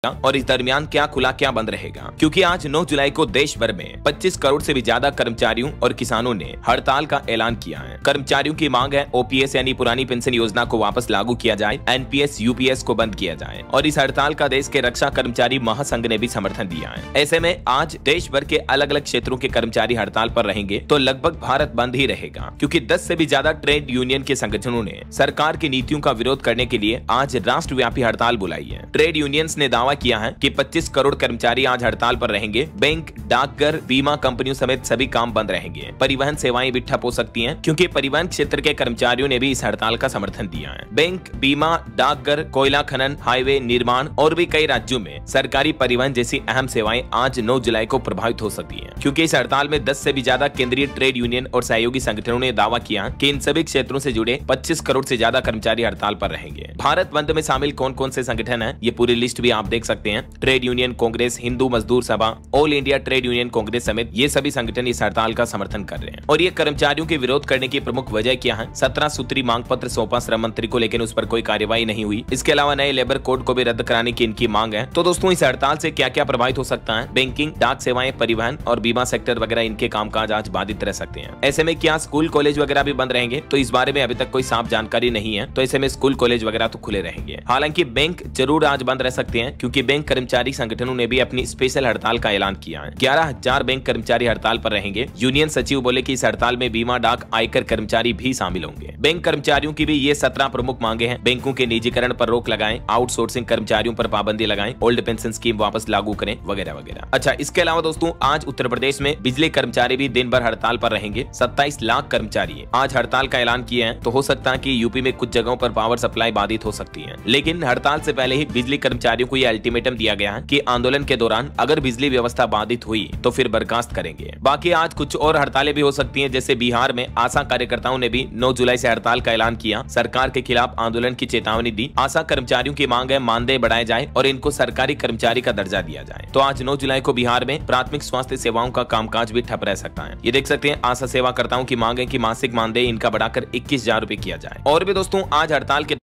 और इस दरमियान क्या खुला क्या बंद रहेगा, क्योंकि आज 9 जुलाई को देश भर में 25 करोड़ से भी ज्यादा कर्मचारियों और किसानों ने हड़ताल का ऐलान किया है। कर्मचारियों की मांग है ओपीएस यानी पुरानी पेंशन योजना को वापस लागू किया जाए, एनपीएस यूपीएस को बंद किया जाए और इस हड़ताल का देश के रक्षा कर्मचारी महासंघ ने भी समर्थन दिया है। ऐसे में आज देश भर के अलग अलग क्षेत्रों के कर्मचारी हड़ताल पर रहेंगे तो लगभग भारत बंद ही रहेगा, क्योंकि 10 से भी ज्यादा ट्रेड यूनियन के संगठनों ने सरकार की नीतियों का विरोध करने के लिए आज राष्ट्रव्यापी हड़ताल बुलाई है। ट्रेड यूनियंस ने दावा किया है कि 25 करोड़ कर्मचारी आज हड़ताल पर रहेंगे। बैंक, डाकघर, बीमा कंपनियों समेत सभी काम बंद रहेंगे। परिवहन सेवाएं भी ठप हो सकती हैं, क्योंकि परिवहन क्षेत्र के कर्मचारियों ने भी इस हड़ताल का समर्थन दिया है। बैंक, बीमा, डाकघर, कोयला खनन, हाईवे निर्माण और भी कई राज्यों में सरकारी परिवहन जैसी अहम सेवाएं आज 9 जुलाई को प्रभावित हो सकती हैं, क्योंकि इस हड़ताल में 10 से भी ज्यादा केंद्रीय ट्रेड यूनियन और सहयोगी संगठनों ने दावा किया कि इन सभी क्षेत्रों से जुड़े 25 करोड़ से ज्यादा कर्मचारी हड़ताल पर रहेंगे। भारत बंद में शामिल कौन कौन से संगठन है, ये पूरी लिस्ट भी आप देख सकते हैं। ट्रेड यूनियन कांग्रेस, हिंदू मजदूर सभा, all India trade union Congress समेत ये सभी संगठन इस हड़ताल का समर्थन कर रहे हैं। और ये कर्मचारियों के विरोध करने की प्रमुख वजह क्या है? 17 सूत्री मांग पत्र सौंपा श्रम मंत्री को, लेकिन उस पर कोई कार्यवाही नहीं हुई। इसके अलावा नए लेबर कोड को भी रद्द कराने की इनकी मांग है। तो दोस्तों, इस हड़ताल से क्या क्या प्रभावित हो सकता है? बैंकिंग, डाक सेवाएं, परिवहन और बीमा सेक्टर वगैरह इनके कामकाज आज बाधित रह सकते हैं। ऐसे में क्या स्कूल कॉलेज वगैरह भी बंद रहेंगे? तो इस बारे में अभी तक कोई साफ जानकारी नहीं है। तो ऐसे में स्कूल कॉलेज वगैरह तो खुले रहेंगे। हालांकि बैंक जरूर आज बंद रह सकते हैं, क्योंकि बैंक कर्मचारी संगठनों ने भी अपनी स्पेशल हड़ताल का ऐलान किया है। 11,000 बैंक कर्मचारी हड़ताल पर रहेंगे। यूनियन सचिव बोले कि इस हड़ताल में बीमा, डाक, आयकर कर्मचारी भी शामिल होंगे। बैंक कर्मचारियों की भी ये 17 प्रमुख मांगे हैं। बैंकों के निजीकरण पर रोक लगाएं, आउटसोर्सिंग कर्मचारियों पर पाबंदी लगाएं, ओल्ड पेंशन स्कीम वापस लागू करें वगैरह वगैरह। अच्छा, इसके अलावा दोस्तों, आज उत्तर प्रदेश में बिजली कर्मचारी भी दिन भर हड़ताल पर रहेंगे। 27 लाख कर्मचारी आज हड़ताल का ऐलान किए हैं। तो हो सकता है कि यूपी में कुछ जगहों पर पावर सप्लाई बाधित हो सकती है, लेकिन हड़ताल से पहले ही बिजली कर्मचारियों को यह अल्टीमेटम दिया गया है कि आंदोलन के दौरान अगर बिजली व्यवस्था बाधित हुई तो फिर बर्खास्त करेंगे। बाकी आज कुछ और हड़तालें भी हो सकती हैं, जैसे बिहार में आशा कार्यकर्ताओं ने भी 9 जुलाई से हड़ताल का ऐलान किया, सरकार के खिलाफ आंदोलन की चेतावनी दी। आशा कर्मचारियों की मांग है मानदेय बढ़ाए जाए और इनको सरकारी कर्मचारी का दर्जा दिया जाए। तो आज 9 जुलाई को बिहार में प्राथमिक स्वास्थ्य सेवाओं का कामकाज भी ठप रह सकता है। ये देख सकते हैं, आशा सेवाकर्ताओं की मांग है कि मासिक मानदेय इनका बढ़ाकर 21,000 रुपए किया जाए। और भी दोस्तों, आज हड़ताल के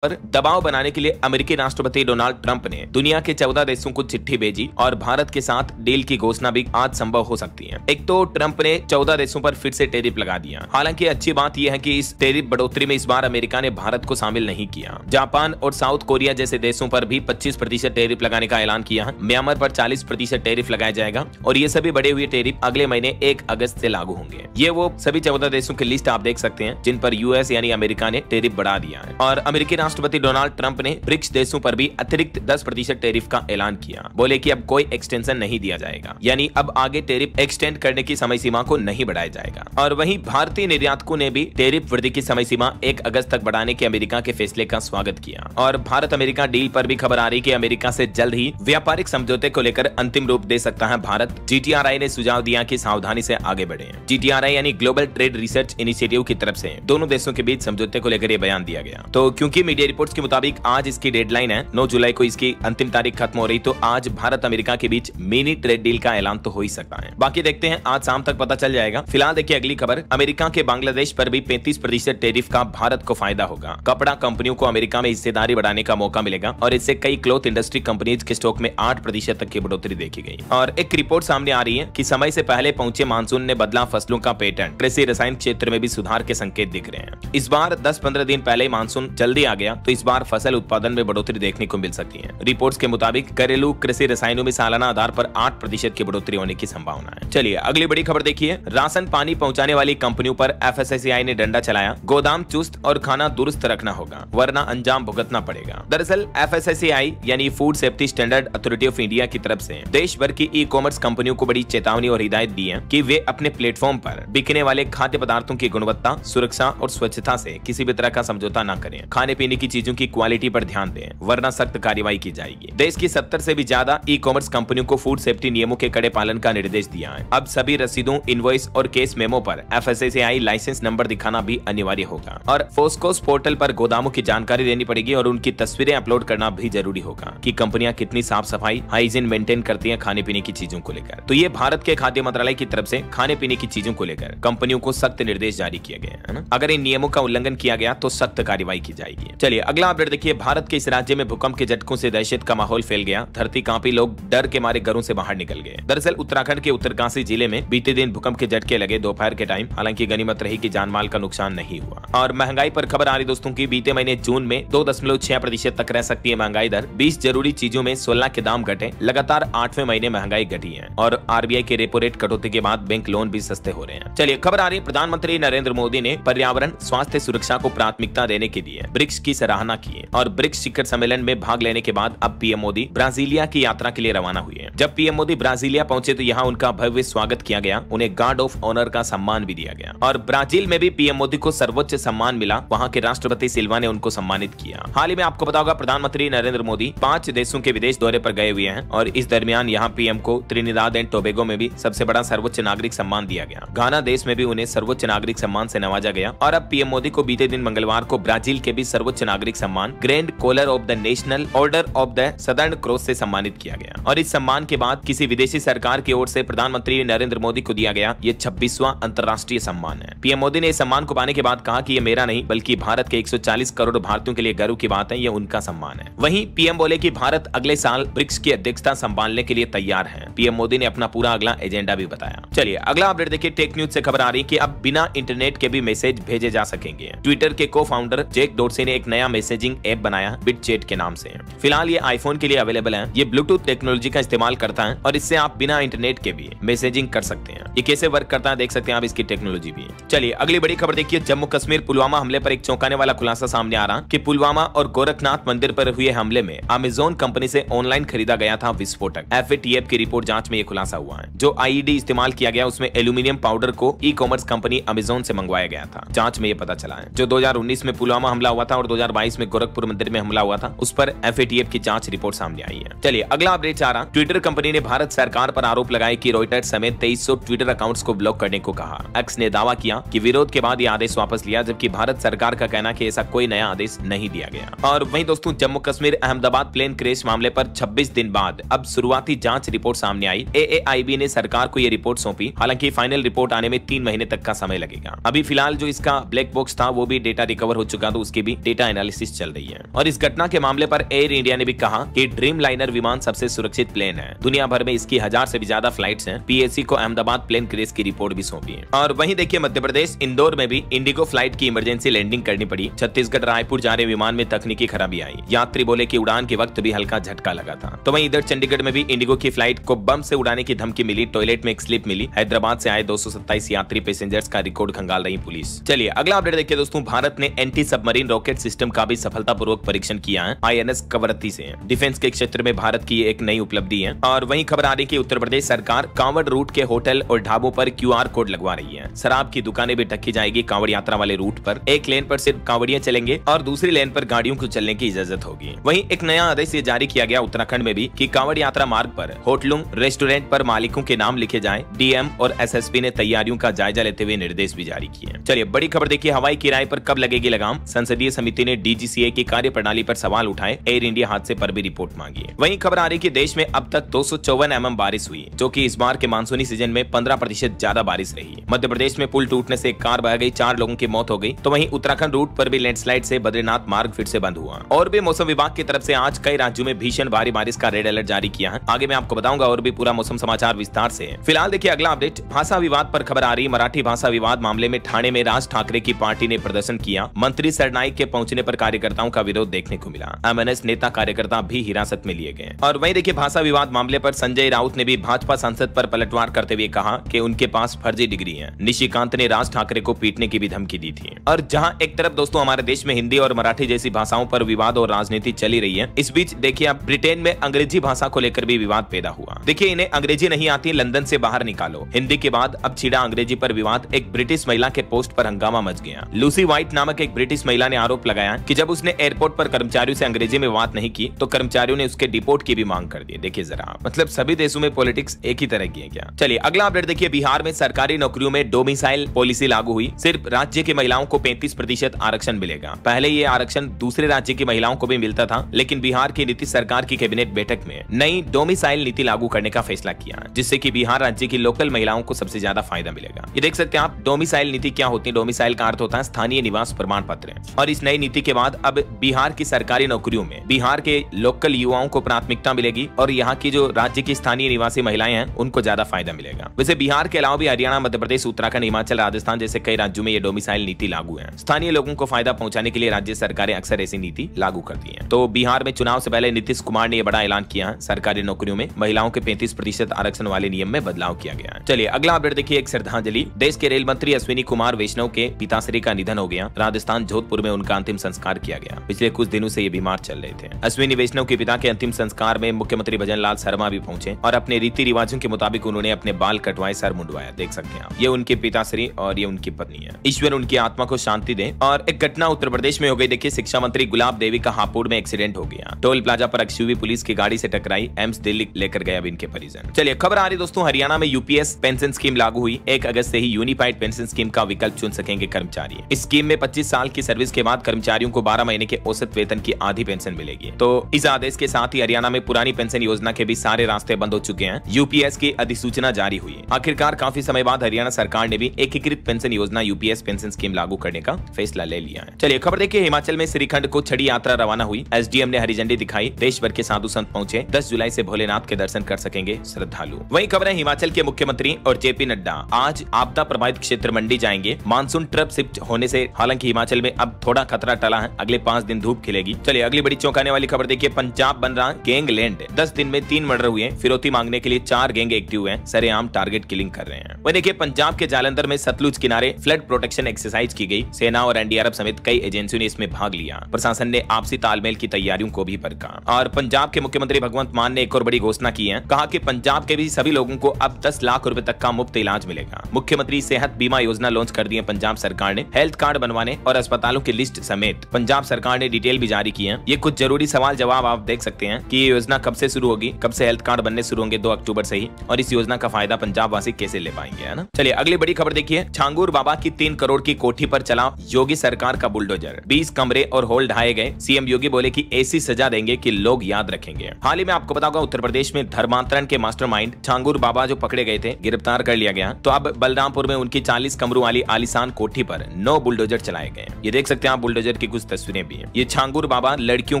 पर दबाव बनाने के लिए अमेरिकी राष्ट्रपति डोनाल्ड ट्रंप ने दुनिया के 14 देशों को चिट्ठी भेजी और भारत के साथ डील की घोषणा भी आज संभव हो सकती है। एक तो ट्रंप ने 14 देशों पर फिर से टैरिफ लगा दिया। हालांकि अच्छी बात यह है कि इस टैरिफ बढ़ोतरी में इस बार अमेरिका ने भारत को शामिल नहीं किया। जापान और साउथ कोरिया जैसे देशों पर भी 25% टैरिफ लगाने का ऐलान किया है। म्यांमार पर 40% टैरिफ लगाया जाएगा और ये सभी बढ़े हुए टैरिफ अगले महीने 1 अगस्त से लागू होंगे। ये वो सभी 14 देशों की लिस्ट आप देख सकते हैं जिन पर यूएस यानी अमेरिका ने टैरिफ बढ़ा दिया है। और अमेरिकी राष्ट्रपति डोनाल्ड ट्रंप ने ब्रिक्स देशों पर भी अतिरिक्त 10% टैरिफ का ऐलान किया। बोले कि अब कोई एक्सटेंशन नहीं दिया जाएगा, यानी अब आगे टैरिफ एक्सटेंड करने की समय सीमा को नहीं बढ़ाया जाएगा। और वहीं भारतीय निर्यातकों ने भी टैरिफ वृद्धि की समय सीमा 1 अगस्त तक बढ़ाने के अमेरिका के फैसले का स्वागत किया। और भारत अमेरिका डील पर भी खबर आ रही कि अमेरिका से जल्द ही व्यापारिक समझौते को लेकर अंतिम रूप दे सकता है भारत। जीटीआरआई ने सुझाव दिया कि सावधानी से आगे बढ़े। जीटीआरआई यानी ग्लोबल ट्रेड रिसर्च इनिशिएटिव की तरफ से दोनों देशों के बीच समझौते को लेकर यह बयान दिया गया। तो क्योंकि मीडिया रिपोर्ट्स के मुताबिक आज इसकी डेडलाइन है, 9 जुलाई को इसकी अंतिम तारीख खत्म हो रही, तो आज भारत अमेरिका के बीच मिनी ट्रेड डील का ऐलान तो हो ही सकता है। बाकी देखते हैं, आज शाम तक पता चल जाएगा। फिलहाल देखिए अगली खबर, अमेरिका के बांग्लादेश पर भी 35% टैरिफ का भारत को फायदा होगा। कपड़ा कंपनियों को अमेरिका में हिस्सेदारी बढ़ाने का मौका मिलेगा और इससे कई क्लॉथ इंडस्ट्री कंपनीज के स्टॉक में 8% तक की बढ़ोतरी देखी गई। और एक रिपोर्ट सामने आ रही है कि समय से पहले पहुंचे मानसून ने बदला फसलों का पैटर्न। कृषि रसायन क्षेत्र में भी सुधार के संकेत दिख रहे हैं। इस बार 10-15 दिन पहले मानसून जल्दी आ गया, तो इस बार फसल उत्पादन में बढ़ोतरी देखने को मिल सकती है। रिपोर्ट्स के मुताबिक घरेलू कृषि रसायनों में सालाना आधार पर 8% की बढ़ोतरी होने की संभावना है। चलिए अगली बड़ी खबर देखिए, राशन पानी पहुंचाने वाली कंपनियों पर एफएसएसएआई ने डंडा चलाया। गोदाम चुस्त और खाना दुरुस्त रखना होगा, वरना अंजाम भुगतना पड़ेगा। दरअसल एफएसएसएआई यानी food safety standard authority of India की तरफ से देश भर की ई कॉमर्स कंपनियों को बड़ी चेतावनी और हिदायत दी है कि वे अपने प्लेटफॉर्म पर बिकने वाले खाद्य पदार्थों की गुणवत्ता, सुरक्षा और स्वच्छता से किसी भी तरह का समझौता न करें। खाने पीने की चीजों की क्वालिटी पर ध्यान दें, वरना सख्त कार्रवाई की जाएगी। देश की 70 से भी ज्यादा ई कॉमर्स कंपनियों को फूड सेफ्टी नियमों के कड़े पालन का निर्देश दिया है। अब सभी रसीदों, इनवॉइस और केस मेमो पर FSSAI लाइसेंस नंबर दिखाना भी अनिवार्य होगा और फोस्कोस पोर्टल पर गोदामों की जानकारी देनी पड़ेगी और उनकी तस्वीरें अपलोड करना भी जरूरी होगा कि कंपनियां कितनी साफ सफाई, हाइजीन मेंटेन करती हैं खाने पीने की चीजों को लेकर। तो ये भारत के खाद्य मंत्रालय की तरफ से खाने पीने की चीजों को लेकर कंपनियों को सख्त निर्देश जारी किए गए हैं ना। अगर इन नियमों का उल्लंघन किया गया तो सख्त कार्रवाई की जाएगी। चलिए अगला अपडेट देखिए। भारत के इस राज्य में भूकंप के झटकों से दहशत का माहौल फैल गया। धरती कांपी, लोग डर के मारे घरों से बाहर निकल गए। दरअसल उत्तराखंड के उत्तरकाशी जिले में बीते दिन भूकंप के झटके लगे दोपहर के टाइम। हालांकि गनीमत रही कि जानमाल का नुकसान नहीं हुआ। और महंगाई पर खबर आ रही दोस्तों की, बीते महीने जून में 2.6% तक रह सकती है महंगाई दर। 20 जरूरी चीजों में 16 के दाम घटे। लगातार 8वें महीने महंगाई घटी है और RBI के रेपो रेट कटौती के बाद बैंक लोन भी सस्ते हो रहे हैं। चलिए खबर आ रही है, प्रधानमंत्री नरेंद्र मोदी ने पर्यावरण, स्वास्थ्य, सुरक्षा को प्राथमिकता देने के लिए ब्रिक्स की सराहना की है और ब्रिक्स शिखर सम्मेलन में भाग लेने के बाद अब PM मोदी ब्राजीलिया की यात्रा के लिए रवाना हुए हैं। जब PM मोदी ब्राजीलिया पहुंचे तो यहाँ उनका भव्य स्वागत किया गया। उन्हें गार्ड ऑफ ऑनर का सम्मान भी दिया गया और ब्राजील में भी PM मोदी को सर्वोच्च सम्मान मिला। वहाँ के राष्ट्रपति सिल्वा ने उनको सम्मानित किया। हाल ही में आपको पता होगा, प्रधानमंत्री नरेंद्र मोदी 5 देशों के विदेश दौरे पर गए हुए हैं और इस दरमियान यहाँ PM को त्रिनिदाद एंड टोबैगो में भी सबसे बड़ा सर्वोच्च नागरिक सम्मान दिया गया। घाना देश में भी उन्हें सर्वोच्च नागरिक सम्मान से नवाजा गया और अब PM मोदी को बीते दिन मंगलवार को ब्राजील के भी सर्वोच्च नागरिक सम्मान grand collar of the national order of the southern cross से सम्मानित किया गया। और इस सम्मान के बाद किसी विदेशी सरकार की ओर से प्रधानमंत्री नरेंद्र मोदी को दिया गया ये 26वां अंतर्राष्ट्रीय सम्मान है। PM मोदी ने इस सम्मान को पाने के बाद कहा कि ये मेरा नहीं बल्कि भारत के 140 करोड़ भारतीयों के लिए गर्व की बात है, ये उनका सम्मान है। वहीं PM बोले कि भारत अगले साल ब्रिक्स की अध्यक्षता संभालने के लिए तैयार है। PM मोदी ने अपना पूरा अगला एजेंडा भी बताया। चलिए अगला अपडेट देखिए। टेक न्यूज से खबर आ रही है कि अब बिना इंटरनेट के भी मैसेज भेजे जा सकेंगे। ट्विटर के को फाउंडर जैक डोर्सी ने एक नया मैसेजिंग ऐप बनाया बिटचैट के नाम से। फिलहाल ये आईफोन के लिए अवेलेबल है। ये ब्लूटूथ टेक्नोलॉजी का इस्तेमाल करता है और इससे आप बिना इंटरनेट के भी मैसेजिंग कर सकते हैं। ये कैसे वर्क करता है देख सकते हैं आप इसकी टेक्नोलॉजी भी। चलिए अगली बड़ी खबर देखिए। जम्मू कश्मीर पुलवामा हमले पर एक चौंकाने वाला खुलासा सामने आ रहा कि पुलवामा और गोरखनाथ मंदिर पर हुए हमले में अमेजोन कंपनी से ऑनलाइन खरीदा गया था विस्फोटक। FATF की रिपोर्ट जांच में ये खुलासा हुआ है। जो IED इस्तेमाल किया गया उसमें एल्यूमिनियम पाउडर को ई कॉमर्स कंपनी अमेजोन से मंगवाया गया था। जांच में ये पता चला है। जो 2019 में पुलवामा हमला हुआ था और 2022 में गोरखपुर मंदिर में हमला हुआ था उस पर FATF की जांच रिपोर्ट सामने आई है। चलिए अगला अपडेट आ रहा। ट्विटर कंपनी ने भारत सरकार पर आरोप लगाए कि रॉयटर्स समेत 2300 ट्विटर अकाउंट्स को ब्लॉक करने को कहा। एक्स ने दावा किया कि विरोध के बाद यह आदेश वापस लिया, जबकि भारत सरकार का कहना कि ऐसा कोई नया आदेश नहीं दिया गया। और वहीं दोस्तों जम्मू कश्मीर अहमदाबाद प्लेन क्रैश मामले पर 26 दिन बाद अब शुरुआती जांच रिपोर्ट सामने आई। AAIB ने सरकार को यह रिपोर्ट सौंपी। हालांकि फाइनल रिपोर्ट आने में 3 महीने तक का समय लगेगा। अभी फिलहाल जो इसका ब्लैक बॉक्स था वो भी डेटा रिकवर हो चुका, तो उसकी भी डेटा एनालिसिस चल रही है। और इस घटना के मामले पर एयर इंडिया ने भी कहा कि ड्रीम लाइनर विमान सबसे सुरक्षित प्लेन है। दुनिया भर में इसकी 1000 से भी ज्यादा फ्लाइट्स हैं। PAC को अहमदाबाद प्लेन क्रैश की रिपोर्ट भी सौंपी है। और वहीं देखिए मध्य प्रदेश इंदौर में भी इंडिगो फ्लाइट की इमरजेंसी लैंडिंग करनी पड़ी। छत्तीसगढ़ रायपुर जा रहे विमान में तकनीकी खराबी आई। यात्री बोले कि उड़ान के वक्त भी हल्का झटका लगा था। तो वहीं इधर चंडीगढ़ में भी इंडिगो की फ्लाइट को बम से उड़ाने की धमकी मिली। टॉयलेट में एक स्लिप मिली। हैदराबाद से आए 227 यात्री पैसेंजर्स का रिकॉर्ड खंगाल रही पुलिस। चलिए अगला अपडेट देखिए दोस्तों। भारत ने एंटी सबमरीन रॉकेट सिस्टम का भी सफलतापूर्वक परीक्षण किया है INS कवरत्ती से। डिफेंस के क्षेत्र में भारत की एक नई उपलब्धि है। और वहीं खबर आ रही कि उत्तर प्रदेश सरकार कांवड़ रूट के होटल और ढाबों पर QR कोड लगवा रही है। शराब की दुकानें भी ढकी जाएगी कांवड़ यात्रा वाले रूट पर। एक लेन पर सिर्फ कांवड़ियां चलेंगे और दूसरी लेन पर गाड़ियों को चलने की इजाजत होगी। वहीं एक नया आदेश जारी किया गया उत्तराखंड में भी कि कांवड़ यात्रा मार्ग पर होटलों रेस्टोरेंट पर मालिकों के नाम लिखे जाए। DM और SSP ने तैयारियों का जायजा लेते हुए निर्देश भी जारी किए। चलिए बड़ी खबर देखिए। हवाई किराए पर कब लगेगी लगाम। संसदीय समिति ने DGCA की कार्यप्रणाली पर सवाल उठाए। एयर इंडिया हादसे पर भी रिपोर्ट मांगी है। वहीं खबर आ रही कि देश में अब तक 254 mm बारिश हुई, जो कि इस बार के मानसूनी सीजन में 15% ज्यादा बारिश रही। मध्य प्रदेश में पुल टूटने से एक कार बह गई, 4 लोगों की मौत हो गई। तो वहीं उत्तराखंड रूट पर भी लैंडस्लाइड से बद्रीनाथ मार्ग फिर से बंद हुआ। और भी मौसम विभाग की तरफ से आज कई राज्यों में भीषण भारी बारिश का रेड अलर्ट जारी किया है। आगे मैं आपको बताऊंगा और भी पूरा मौसम समाचार विस्तार से। फिलहाल देखिए अगला अपडेट। भाषा विवाद पर खबर आ रही। मराठी भाषा विवाद मामले में ठाणे में राज ठाकरे की पार्टी ने प्रदर्शन किया। मंत्री सरनाईक के पहुंचने पर कार्यकर्ताओं का विरोध देखने को मिला। MNS नेता कार्यकर्ता भी हिरासत में लिए गए। और वहीं देखिए भाषा विवाद मामले मामले पर संजय राउत ने भी भाजपा सांसद पर पलटवार करते हुए कहा कि उनके पास फर्जी डिग्री है। निशिकांत ने राज ठाकरे को पीटने की भी धमकी दी थी। और जहां एक तरफ दोस्तों हमारे देश में हिंदी और मराठी जैसी भाषाओं पर विवाद और राजनीति चली रही है, इस बीच देखिए अब ब्रिटेन में अंग्रेजी भाषा को लेकर भी विवाद पैदा हुआ। देखिए इन्हें अंग्रेजी नहीं आती, लंदन से बाहर निकालो। हिंदी के बाद अब छिड़ा अंग्रेजी पर विवाद। एक ब्रिटिश महिला के पोस्ट पर हंगामा मच गया। लूसी व्हाइट नामक एक ब्रिटिश महिला ने आरोप लगाया कि जब उसने एयरपोर्ट पर कर्मचारियों से अंग्रेजी में बात नहीं की तो कर्मचारियों ने उसके डिपोर्ट की भी मांग कर दी। देखिए जरा, मतलब सभी देशों में पॉलिटिक्स एक ही तरह की है क्या? चलिए अगला अपडेट देखिए, बिहार में सरकारी नौकरियों में डोमिसाइल पॉलिसी लागू हुई। सिर्फ राज्य की महिलाओं को 35% आरक्षण मिलेगा। पहले ये आरक्षण दूसरे राज्य की महिलाओं को भी मिलता था, लेकिन बिहार की नीतीश सरकार की कैबिनेट बैठक में नई डोमिसाइल नीति लागू करने का फैसला किया, जिससे कि बिहार राज्य की लोकल महिलाओं को सबसे ज्यादा फायदा मिलेगा। ये देख सकते हैं आप, डोमिसाइल नीति क्या होती है? डोमिसाइल का अर्थ होता है स्थानीय निवास प्रमाण पत्र। और इस नई नीति के बाद अब बिहार की सरकारी नौकरियों में बिहार के लोकल युवाओं को प्राथमिकता मिलेगी और यहाँ की जो राज्य की स्थानीय निवासी महिलाएं हैं उनको ज्यादा फायदा मिलेगा। वैसे बिहार के अलावा भी हरियाणा, मध्य प्रदेश, उत्तराखंड, हिमाचल, राजस्थान जैसे कई राज्यों में ये डोमिसाइल नीति लागू है। स्थानीय लोगों को फायदा पहुंचाने के लिए राज्य सरकारें अक्सर ऐसी नीति लागू करती हैं। तो बिहार में चुनाव से पहले नीतीश कुमार ने यह बड़ा ऐलान किया है। सरकारी नौकरियों में महिलाओं के 35% आरक्षण वाले नियम में बदलाव किया गया है। चलिए अगला अपडेट देखिए, एक श्रद्धांजलि। देश के रेल मंत्री अश्विनी कुमार वैष्णव के पिताश्री का निधन हो गया। राजस्थान जोधपुर में उनका अंतिम संस्कार किया गया। पिछले कुछ दिनों से ये बीमार चल रहे थे। अश्विनी वैष्णव के पिता के अंतिम संस्कार में मुख्यमंत्री भजन लाल शर्मा भी पहुंचे और अपने रीति रिवाजों के मुताबिक उन्होंने अपने बाल कटवाए, सर मुंडवाया। देख सकते हैं आप, ये उनके पिताश्री और ये उनकी पत्नी है। ईश्वर उनकी आत्मा को शांति दे। और एक घटना उत्तर प्रदेश में हो गई। देखिए शिक्षा मंत्री गुलाब देवी का हापुड़ में एक्सीडेंट हो गया। टोल प्लाजा पर एक्सयूवी पुलिस की गाड़ी से टकराई। एम्स दिल्ली लेकर गए अब इनके परिजन। चलिए खबर आ रही दोस्तों, हरियाणा में यूपीएस पेंशन स्कीम लागू हुई। 1 अगस्त से ही यूनिफाइड पेंशन स्कीम का विकल्प चुन सकेंगे कर्मचारी। इस स्कीम में 25 साल की सर्विस के बाद कर्मचारियों को 12 महीने के औसत वेतन की आधी पेंशन मिलेगी। तो इस आदेश के साथ ही हरियाणा में पुरानी पेंशन योजना के भी सारे रास्ते बंद हो चुके हैं। यूपीएस की अधिसूचना जारी हुई। आखिरकार काफी समय बाद हरियाणा सरकार ने भी एकीकृत पेंशन योजना यूपीएस पेंशन स्कीम लागू करने का फैसला ले लिया है। चलिए खबर देखिए, हिमाचल में श्रीखंड को छड़ी यात्रा रवाना हुई। एसडीएम ने हरी झंडी दिखाई। देश भर के साधु संत पहुंचे। 10 जुलाई से भोलेनाथ के दर्शन कर सकेंगे श्रद्धालु। वही खबर है, हिमाचल के मुख्यमंत्री और जेपी नड्डा आज आपदा प्रभावित क्षेत्र मंडी जाएंगे। मानसून ट्रप शिफ्ट होने से हालांकि हिमाचल में अब थोड़ा खतरा टला है। अगले 5 दिन धूप खिलेगी। चलिए अगली बड़ी चौंकाने वाली खबर देखिए, पंजाब बन रहा गैंगलैंड। 10 दिन में 3 मर्डर हुए। फिरौती मांगने के लिए 4 गैंग एक्टिव हुए। सरेआम टारगेट किलिंग कर रहे हैं। वही देखिए, पंजाब के जालंधर में सतलुज किनारे फ्लड प्रोटेक्शन एक्सरसाइज की गई। सेना और एनडीआरएफ समेत कई एजेंसियों ने इसमें भाग लिया। प्रशासन ने आपसी तालमेल की तैयारियों को भी परखा। और पंजाब के मुख्यमंत्री भगवंत मान ने एक और बड़ी घोषणा की है। कहा कि पंजाब के भी सभी लोगों को अब 10 लाख रुपए तक का मुफ्त इलाज मिलेगा। मुख्यमंत्री सेहत बीमा योजना लॉन्च कर दी है पंजाब सरकार ने। हेल्थ कार्ड बनवाने और अस्पतालों की लिस्ट समेत पंजाब सरकार ने डिटेल भी जारी की है। ये कुछ जरूरी सवाल जवाब आप देख सकते हैं कि ये योजना कब से शुरू होगी, कब से हेल्थ कार्ड बनने शुरू होंगे। 2 अक्टूबर से ही। और इस योजना का फायदा पंजाब वासी कैसे ले पाएंगे, है ना। चलिए अगली बड़ी खबर देखिए, छांगूर बाबा की 3 करोड़ की कोठी पर चला योगी सरकार का बुलडोजर। 20 कमरे और हॉल ढाए गए। सीएम योगी बोले कि ऐसी सजा देंगे कि लोग याद रखेंगे। हाल ही में आपको पता होगा उत्तर प्रदेश में धर्मांतरण के मास्टरमाइंड छांगूर बाबा जो पकड़े गए थे, गिरफ्तार कर लिया गया। तो अब बलरामपुर में उनकी 40 कमरों वाली आलीशान कोठी पर 9 बुलडोजर चलाए गए। ये देख सकते हैं आप, बुलडोजर की कुछ तस्वीरें भी हैं। ये छांगूर बाबा लड़कियों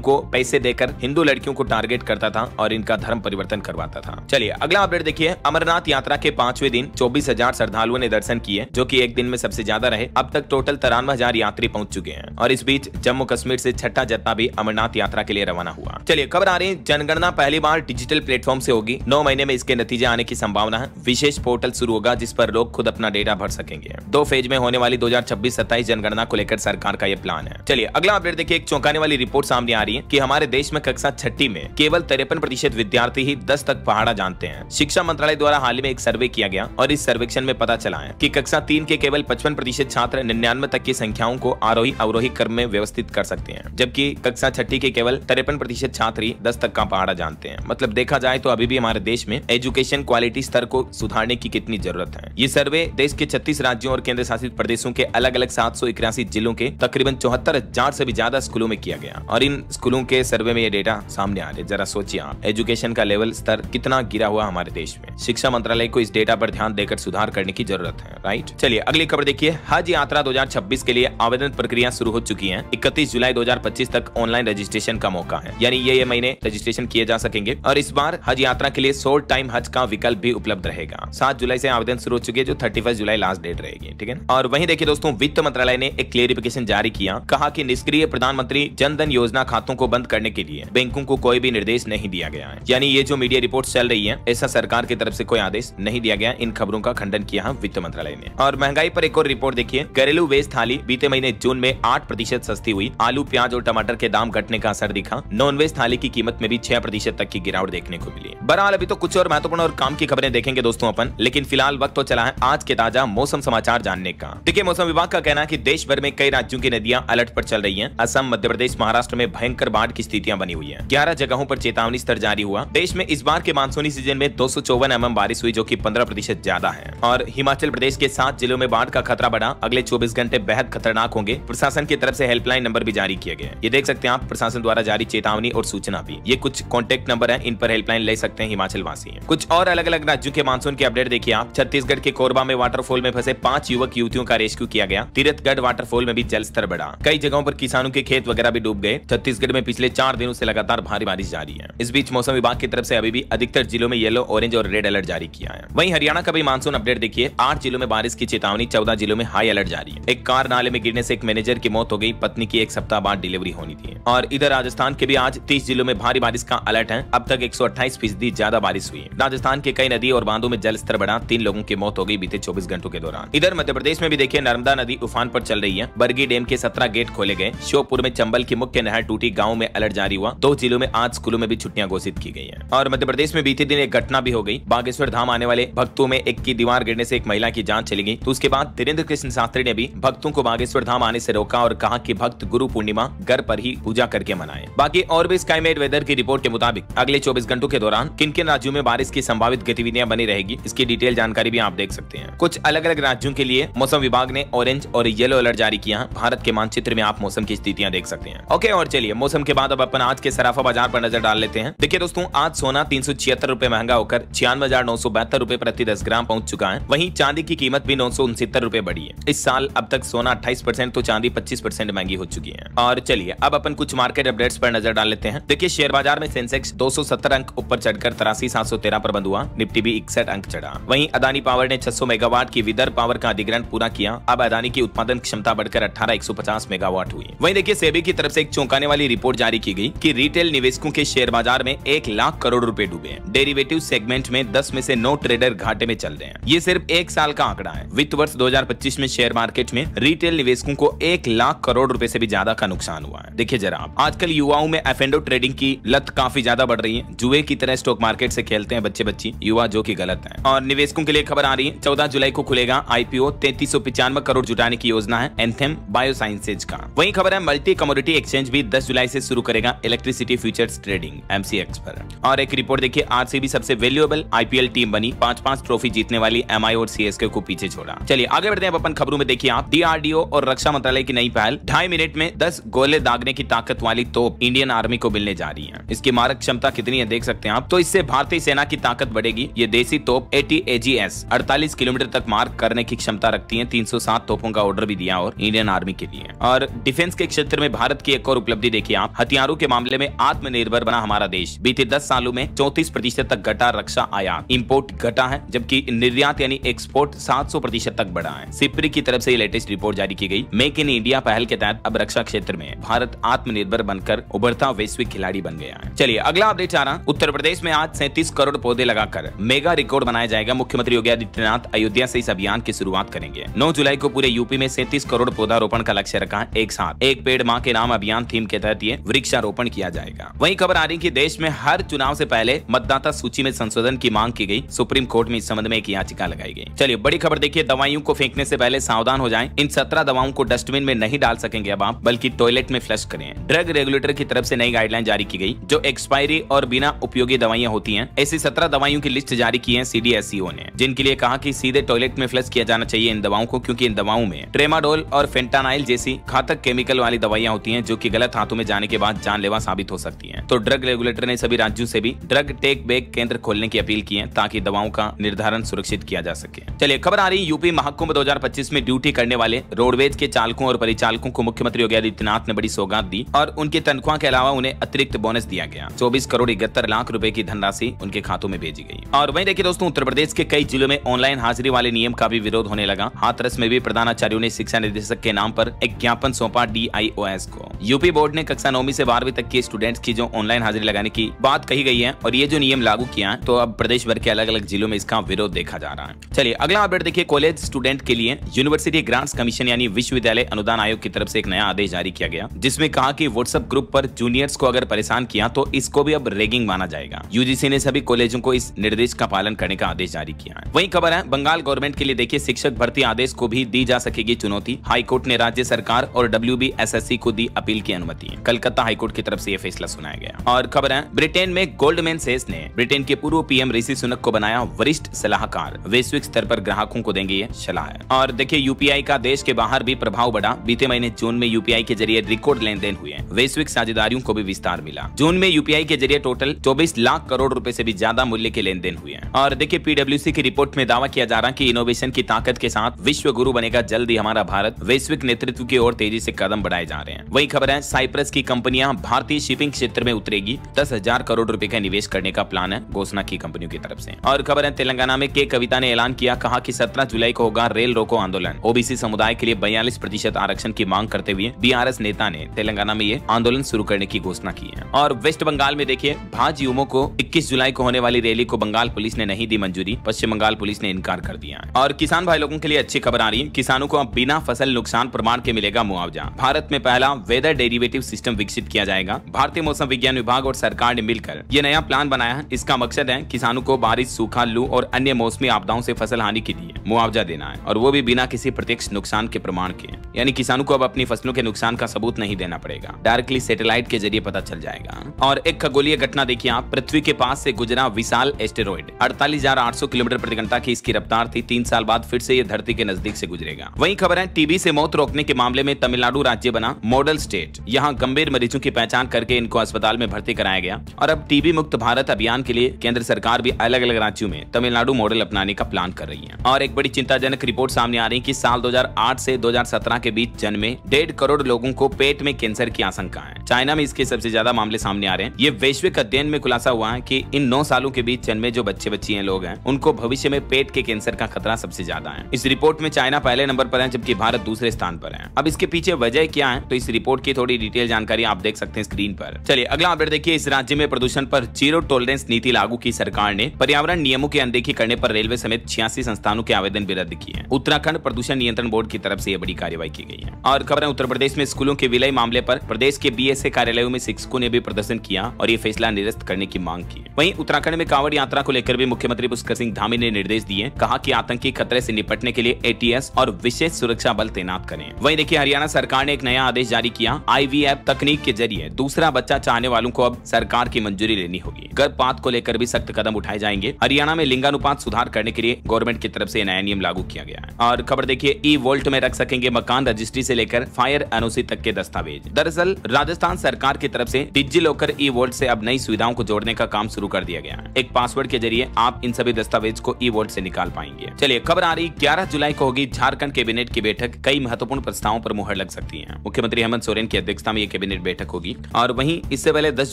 को पैसे देकर हिंदू लड़कियों को टारगेट करता था और इनका धर्म परिवर्तन करवाता था। चलिए अगला अपडेट देखिए, अमरनाथ यात्रा के 5वें दिन 24,000 श्रद्धालुओं ने दर्शन किए, जो कि एक दिन में सबसे ज्यादा रहे। अब तक टोटल 93,000 यात्री पहुंच चुके हैं। और इस बीच जम्मू कश्मीर से छठा जत्था भी अमरनाथ यात्रा के लिए रवाना हुआ। चलिए खबर आ रही है, जनगणना पहली बार डिजिटल प्लेटफॉर्म से होगी। 9 महीने में इसके नतीजे आने की संभावना है। विशेष पोर्टल शुरू होगा जिस पर लोग खुद अपना डेटा भर सकेंगे। 2 फेज में होने वाली 2026-27 जनगणना को लेकर सरकार का यह प्लान है। चलिए अगला अपडेट देखिए, एक चौंकाने वाली रिपोर्ट सामने आ रही है कि हमारे देश में कक्षा 6 में केवल 53% विद्यार्थी ही 10 तक पहाड़ा जानते हैं। शिक्षा मंत्रालय द्वारा हाल ही में एक सर्वे किया गया और इस सर्वेक्षण में पता चला है कि कक्षा 3 के केवल 55% छात्र 99 तक की संख्याओं को आरोही अवरोही क्रम में व्यवस्थित कर सकते हैं, जबकि कक्षा 6 के केवल 53% छात्र ही 10 तक का पहाड़ा जानते हैं। मतलब देखा जाए तो अभी भी हमारे देश में एजुकेशन क्वालिटी स्तर को सुधारने की कितनी जरूरत है। ये सर्वे देश के 36 राज्यों और केंद्र शासित प्रदेशों के अलग अलग 781 जिलों के तकरीबन 74,000 से भी ज्यादा स्कूलों में किया गया और इन स्कूलों के सर्वे में ये डेटा सामने आ रहे। जरा सोचिए आप, एजुकेशन का लेवल स्तर कितना गिरा हुआ हमारे देश में। शिक्षा मंत्रालय को इस डेटा पर ध्यान देकर सुधार करने की जरूरत है, राइट। चलिए अगली खबर देखिए, हज यात्रा 2026 के लिए आवेदन प्रक्रिया शुरू हो चुकी है। 31 जुलाई 2025 तक ऑनलाइन रजिस्ट्रेशन का मौका है, यानी ये महीने रजिस्ट्रेशन किए जा सकेंगे। और इस बार हज यात्रा के लिए शॉर्ट टाइम हज का विकल्प भी उपलब्ध रहेगा। 7 जुलाई से आवेदन शुरू हो चुकी है, जो 31 जुलाई लास्ट डेट रहेगी, ठीक है। और वहीं देखिए दोस्तों, वित्त मंत्रालय ने एक क्लेरिफिकेशन जारी किया। कहा कि निष्क्रिय प्रधानमंत्री जन धन योजना खातों को बंद करने के लिए बैंकों को कोई भी निर्देश नहीं दिया गया है, यानी यानी ये जो मीडिया रिपोर्ट चल रही है, ऐसा सरकार की तरफ से कोई आदेश नहीं दिया गया। इन खबरों का खंडन किया है वित्त मंत्रालय ने। और महंगाई पर एक और रिपोर्ट देखिए। घरेलू वेज थाली बीते महीने जून में 8% सस्ती हुई। आलू, प्याज और टमाटर के दाम घटने का असर दिखा। नॉन वेज थाली की कीमत में भी 6% तक की गिरावट देखने को मिली। बहरहाल अभी तो कुछ और महत्वपूर्ण और काम की खबरें देखेंगे दोस्तों अपन, लेकिन फिलहाल वक्त तो चला है आज के ताजा मौसम समाचार जानने का। देखिए, मौसम विभाग का कहना है कि देश भर में कई राज्यों की नदियां अलर्ट पर चल रही हैं। असम, मध्य प्रदेश, महाराष्ट्र में भयंकर बाढ़ की स्थितियां बनी हुई हैं। 11 जगहों पर चेतावनी स्तर जारी हुआ। देश में इस बार के मानसूनी सीजन में 254 mm बारिश हुई, जो कि 15% ज्यादा है। और हिमाचल प्रदेश के 7 जिलों में बाढ़ का खतरा बढ़ा। अगले 24 घंटे बेहद खतरनाक होंगे। प्रशासन की तरफ से हेल्पलाइन नंबर भी जारी किए गए। ये देख सकते हैं आप, प्रशासन द्वारा जारी चेतावनी और सूचना भी। ये कुछ कॉन्टेक्ट नंबर है, इन पर हेल्पलाइन ले सकते हैं हिमाचल वासी। कुछ और अलग अलग राज्यों के मानसून के अपडेट देखिए आप। छत्तीसगढ़ के कोरबा में वाटरफॉल में फंसे 5 युवक युवतियों का रेस्क्यू किया गया। तीरथगढ़ वाटरफॉल में भी जल स्तर बढ़ा। कई जगहों पर किसानों के खेत वगैरह भी डूब गए। छत्तीसगढ़ में पिछले 4 दिनों से लगातार भारी बारिश जारी है। इस बीच मौसम विभाग की तरफ से अभी भी अधिकतर जिलों में येलो, ऑरेंज और रेड अलर्ट जारी किया है। वहीं हरियाणा का भी मानसून अपडेट देखिए। 8 जिलों में बारिश की चेतावनी, 14 जिलों में हाई अलर्ट जारी है। एक कार नाले में गिरने से एक मैनेजर की मौत हो गई। पत्नी की 1 सप्ताह बाद डिलीवरी होनी थी। और इधर राजस्थान के भी आज 30 जिलों में भारी बारिश का अलर्ट है। अब तक 128% ज्यादा बारिश हुई। राजस्थान के कई नदी और बांधों में जल स्तर बढ़ा। 3 लोगों की मौत हो गई बीते 24 घंटों के दौरान। इधर मध्य प्रदेश में भी देखिए, नर्मदा नदी उफान पर चल रही है। बरगी डैम के 17 गेट खोले गए। श्योपुर में चंबल की मुख्य नहर टूटी। गाँव में अलर्ट जारी हुआ। 2 जिलों में आज स्कूलों में भी छुट्टियां घोषित की गई है। और मध्य प्रदेश में बीते दिन एक घटना भी हो गई। बागेश्वर धाम आने वाले भक्तों में एक की दीवार गिरने से एक महिला की जान चली गई। तो उसके बाद धीरेन्द्र कृष्ण शास्त्री ने भी भक्तों को बागेश्वर धाम आने से रोका और कहा कि भक्त गुरु पूर्णिमा घर पर ही पूजा करके मनाएं। बाकी और भी स्काईमेट वेदर की रिपोर्ट के मुताबिक अगले 24 घंटों के दौरान किन किन राज्यों में बारिश की संभावित गतिविधियां बनी रहेगी, इसकी डिटेल जानकारी भी आप देख सकते हैं। कुछ अलग अलग राज्यों के लिए मौसम विभाग ने ऑरेंज और येलो अलर्ट जारी किया है। भारत के मानचित्र में आप मौसम की स्थितियां देख सकते हैं। ओके, और चलिए मौसम के बाद अब अपन आज के सराफा बाजार पर नजर डाल लेते हैं। देखिए दोस्तों, आज सोना 376 रुपए महंगा होकर 96,972 रुपए प्रति 10 ग्राम पहुंच चुका है। वहीं चांदी की कीमत भी 969 रुपए बढ़ी है। इस साल अब तक सोना 28% तो चांदी 25% महंगी हो चुकी है। और चलिए अब अपन कुछ मार्केट अपडेट्स पर नजर डाल लेते हैं। देखिए, शेयर बाजार में सेंसेक्स 270 अंक ऊपर चढ़कर 83,713 पर बंद हुआ। निफ्टी भी 61 अंक चढ़ा। वहीं अदानी पावर ने 600 मेगावाट की विदर्भ पावर का अधिग्रहण पूरा किया। अब अदानी की उत्पादन क्षमता बढ़कर 18,150 मेगावाट हुई। वहीं देखिए, सेबी की तरफ से एक चौंकाने वाली रिपोर्ट जारी की गई कि रिटेल निवेशकों के शेयर बाजार में 1 लाख करोड़ रुपए डूबे। डेरिवेटिव सेगमेंट में 10 में से 9 ट्रेडर घाटे में चल रहे हैं। ये सिर्फ 1 साल का आंकड़ा है। वित्त वर्ष 2025 में शेयर मार्केट में रिटेल निवेशकों को 1 लाख करोड़ रुपए से भी ज्यादा का नुकसान हुआ है। देखिए जरा आप, आजकल युवाओं में एफ&ओ ट्रेडिंग की लत काफी ज्यादा बढ़ रही है। जुए की तरह स्टॉक मार्केट से खेलते हैं बच्चे बच्ची युवा, जो कि गलत है। और निवेशकों के लिए खबर आ रही है, 14 जुलाई को खुलेगा IPO। 3395 करोड़ जुटाने की योजना है एंथेम बायोसाइंसेज का। वहीं खबर है, मल्टी कमोडिटी एक्सचेंज भी 10 जुलाई से शुरू करेगा इलेक्ट्रिसिटी फ्यूचर्स ट्रेडिंग MCX पर। और एक रिपोर्ट देखिए, RCB सबसे वैल्यूएबल IPL टीम बनी। 5-5 ट्रॉफी जीतने वाली MI और CSK को पीछे छोड़ा। चलिए आगे बढ़ते हैं अपन खबरों में। देखिए आप, DRDO और रक्षा मंत्रालय की नई पहल, 2.5 मिनट में 10 गोले दागने की ताकत वाली तोप इंडियन आर्मी को मिलने जा रही है। इसकी मारक क्षमता कितनी है देख सकते हैं आप। तो इससे भारतीय सेना की ताकत बढ़ेगी। ये देसी तोप AT-AGS 48 किलोमीटर तक मार करने की क्षमता रखती है। 307 तोपों का ऑर्डर भी दिया और इंडियन आर्मी के लिए। और डिफेंस के क्षेत्र में भारत की एक और उपलब्धि देखिए आप, हथियारों के मामले में आत्मनिर्भर बना हमारा देश। बीते 10 सालों में 34% तक घटा रक्षा आयात। इंपोर्ट घटा है, जबकि निर्यात यानी एक्सपोर्ट 700% तक बढ़ा है। सिप्री की तरफ से लेटेस्ट रिपोर्ट जारी की गई। मेक इन इंडिया पहल के तहत अब रक्षा क्षेत्र में भारत आत्मनिर्भर बनकर उभरता वैश्विक खिलाड़ी बन गया है। चलिए अगला अपडेट आ रहा, उत्तर प्रदेश में आज 37 करोड़ पौधे लगाकर मेगा रिकॉर्ड बनाया जाएगा। मुख्यमंत्री योगी आदित्यनाथ अयोध्या से इस अभियान की शुरुआत करेंगे। 9 जुलाई को पूरे यूपी में 37 करोड़ पौधारोपण का लक्ष्य रखा है। एक साथ एक पेड़ मां के नाम अभियान थीम के तहत ये वृक्षारोपण किया जाएगा। वहीं खबर आ रही कि देश में हर चुनाव से पहले मतदाता सूची में संशोधन की मांग की गई। सुप्रीम कोर्ट में इस संबंध में एक याचिका लगाई गई। चलिए बड़ी खबर देखिए, दवाइयों को फेंकने से पहले सावधान हो जाएं। इन 17 दवाओं को डस्टबिन में नहीं डाल सकेंगे अब आप, बल्कि टॉयलेट में फ्लश करें। ड्रग रेगुलेटर की तरफ से नई गाइडलाइन जारी की गई। जो एक्सपायरी और बिना उपयोगी दवाइयां होती हैं, ऐसी 17 दवाइयों की लिस्ट जारी की है CDSCO ने, जिनके लिए कहा कि सीधे टॉयलेट में फ्लश किया जाना चाहिए इन दवाओं को, क्योंकि इन दवाओं में ट्रेमाडोल और फेंटानाइल जैसी घातक केमिकल वाली दवाइयां होती हैं, जो कि गलत हाथों में जाने के बाद जानलेवा साबित हो सकती हैं। तो ड्रग रेगुलेटर ने सभी राज्यों से भी ड्रग टेक बैक केंद्र खोलने की अपील की है, ताकि दवाओं का निर्धारण सुरक्षित किया जा सके। चलिए खबर आ रही, यूपी महाकुंभ 2025 में ड्यूटी करने वाले रोडवेज के चालकों और परिचालकों को मुख्यमंत्री योगी आदित्यनाथ ने बड़ी सौगात दी और उनकी तनख्वाह के अलावा उन्हें अतिरिक्त बोनस दिया गया। 24 करोड़ 71 लाख रुपए की धनराशि उनके खातों में भेजी गई। और वहीं देखिए दोस्तों, उत्तर प्रदेश के कई जिलों में ऑनलाइन हाजिरी वाले नियम का भी विरोध होने लगा। हाथरस में भी प्रधानाचार्यों ने शिक्षा निदेशक के नाम पर एक ज्ञापन सौंपा DIOS को। यूपी बोर्ड ने कक्षा 9वीं से 12वीं तक के स्टूडेंट्स की जो ऑनलाइन हाजिरी लगाने की बात कही गई है और ये जो नियम लागू किया है तो अब प्रदेश भर के अलग अलग जिलों में इसका विरोध देखा जा रहा है। चलिए अगला अपडेट देखिए, कॉलेज स्टूडेंट के लिए यूनिवर्सिटी ग्रांट्स कमीशन यानी विश्वविद्यालय अनुदान आयोग की तरफ से एक नया आदेश जारी किया गया, जिसमें कहा कि व्हाट्सएप ग्रुप पर जूनियर्स को अगर परेशान किया तो इसको भी अब रैगिंग माना जाएगा। यूजीसी ने सभी कॉलेजों को इस निर्देश का पालन करने का आदेश जारी किया है। वहीं खबर है बंगाल गवर्नमेंट के लिए देखिए, शिक्षक भर्ती आदेश को भी दी जा सकेगी चुनौती। हाईकोर्ट ने राज्य सरकार और WBSSC को दी अपील की अनुमति। कलकत्ता हाईकोर्ट की तरफ से यह फैसला सुनाया गया। और खबर है ब्रिटेन में गोल्डमैन सैक्स ने ब्रिटेन के पूर्व PM ऋषि सुनक को बनाया वरिष्ठ सलाहकार, वैश्विक स्तर पर ग्राहकों को देंगे ये सलाह। और देखिए UPI का देश के बाहर भी प्रभाव बढ़ा। बीते महीने जून में UPI के जरिए रिकॉर्ड लेन देन हुए। वैश्विक साझेदारियों को भी विस्तार मिला। जून में UPI के जरिए टोटल 24 लाख करोड़ रुपए से भी ज्यादा मूल्य के लेन देन हुए। और देखिए PwC की रिपोर्ट में दावा किया जा रहा है कि इनोवेशन की ताकत के साथ विश्व गुरु बनेगा जल्द ही हमारा भारत। वैश्विक नेतृत्व की ओर तेजी से कदम बढ़ाए जा रहे हैं। वही खबर है साइप्रस की कंपनियां भारतीय शिपिंग क्षेत्र में उतरेगी। 10,000 करोड़ रुपए का निवेश करने का प्लान है, घोषणा की कंपनियों की तरफ से। और खबर है तेलंगाना में के कविता ने ऐलान किया, कहा कि 17 जुलाई को होगा रेल रोको आंदोलन। OBC समुदाय के लिए 42% आरक्षण की मांग करते हुए BRS नेता ने तेलंगाना में ये आंदोलन शुरू करने की घोषणा की है। और वेस्ट बंगाल में देखिए भाजयुमो को 21 जुलाई को होने वाली रैली को बंगाल पुलिस ने नहीं दी मंजूरी। पश्चिम बंगाल पुलिस ने इनकार कर दिया। और किसान भाई लोगों के लिए अच्छी खबर आ रही है, किसानों को अब बिना फसल नुकसान प्रमाण के मिलेगा मुआवजा। भारत में पहला वेदर डेरिवेटिव सिस्टम विकसित किया जाएगा। भारतीय मौसम विज्ञान विभाग और सरकार ने मिलकर ये नया प्लान बनाया है। इसका मकसद है किसानों को बारिश, सूखा, लू और अन्य मौसमी आपदाओं से फसल हानि के लिए मुआवजा देना है, और वो भी बिना किसी प्रत्यक्ष नुकसान के प्रमाण के। यानी किसानों को अब अपनी फसलों के नुकसान का सबूत नहीं देना पड़ेगा, डायरेक्टली सैटेलाइट के जरिए पता चल जाएगा। और एक खगोलीय घटना देखिए आप, पृथ्वी के पास से गुजरा विशाल एस्टेरॉइड 48,800 किलोमीटर प्रति घंटा की इसकी रफ्तार थी। 3 साल बाद फिर से ये धरती के नजदीक से गुजरेगा। वहीं खबर है टीबी से मौत रोकने के मामले में तमिलनाडु राज्य बना मॉडल स्टेट। यहाँ गंभीर मरीजों की पहचान करके इनको अस्पताल में भर्ती कराया गया। और अब टीबी मुक्त भारत अभियान के लिए केंद्र सरकार भी अलग अलग राज्यों में तमिलनाडु मॉडल अपनाने का प्लान कर रही है। और एक बड़ी चिंताजनक रिपोर्ट सामने आ रही है कि साल 2008 से 2017 के बीच जन्मे 1.5 करोड़ लोगों को पेट में कैंसर की आशंका है। चाइना में इसके सबसे ज्यादा मामले सामने आ रहे हैं। ये वैश्विक अध्ययन में खुलासा हुआ है कि इन 9 सालों के बीच जन्मे जो बच्चियां लोग हैं उनको भविष्य में पेट के कैंसर का खतरा सबसे ज्यादा है। इस रिपोर्ट में चाइना पहले नंबर पर है जबकि भारत दूसरे स्थान पर है। अब इसके पीछे वजह क्या है तो इस रिपोर्ट की थोड़ी डिटेल जानकारी आप देख सकते हैं स्क्रीन पर। चलिए अगला अपडेट देखिए, इस राज्य में प्रदूषण पर जीरो टॉलरेंस नीति लागू की सरकार ने। पर्यावरण नियमों की अनदेखी करने पर रेलवे समेत 86 संस्थानों के आवेदन भी रद्द किए हैं। उत्तराखंड प्रदूषण नियंत्रण बोर्ड की तरफ से यह बड़ी कार्रवाई की गई है। और खबर है उत्तर प्रदेश में स्कूलों के विलय मामले पर प्रदेश के BSA कार्यालयों में शिक्षकों ने भी प्रदर्शन किया और ये फैसला निरस्त करने की मांग की। वहीं उत्तराखंड में कांवड़ यात्रा को लेकर भी मुख्यमंत्री पुष्कर सिंह धामी ने निर्देश दिए। कहा कि आतंकी खतरे से निपटने के लिए ATS और विशेष सुरक्षा बल तैनात करें। वहीं देखिए हरियाणा सरकार ने एक नया आदेश जारी किया। IVF तकनीक के जरिए दूसरा बच्चा चाहने वालों को अब सरकार की मंजूरी लेनी होगी। गर्भपात को लेकर भी सख्त कदम उठाए जाएंगे। हरियाणा में लिंगानुपात सुधार करने के लिए गवर्नमेंट की तरफ से नया नियम लागू किया गया है। और खबर देखिए E-वोल्ट में रख सकेंगे मकान रजिस्ट्री से लेकर फायर NOC तक के दस्तावेज। दरअसल राजस्थान सरकार की तरफ से डिजिलॉकर E-वोल्ट से अब नई सुविधाओं को जोड़ने का काम शुरू कर दिया गया है। एक पासवर्ड के जरिए आप इन सभी दस्तावेज को E-वोल्ट से निकाल पाएंगे। चलिए खबर आ रही 11 जुलाई को होगी झारखंड कैबिनेट की बैठक। कई महत्वपूर्ण प्रस्तावों पर मुहर लग सकती है। मुख्यमंत्री हेमंत सोरेन की अध्यक्षता में यह कैबिनेट बैठक होगी। और वहीं इससे पहले 10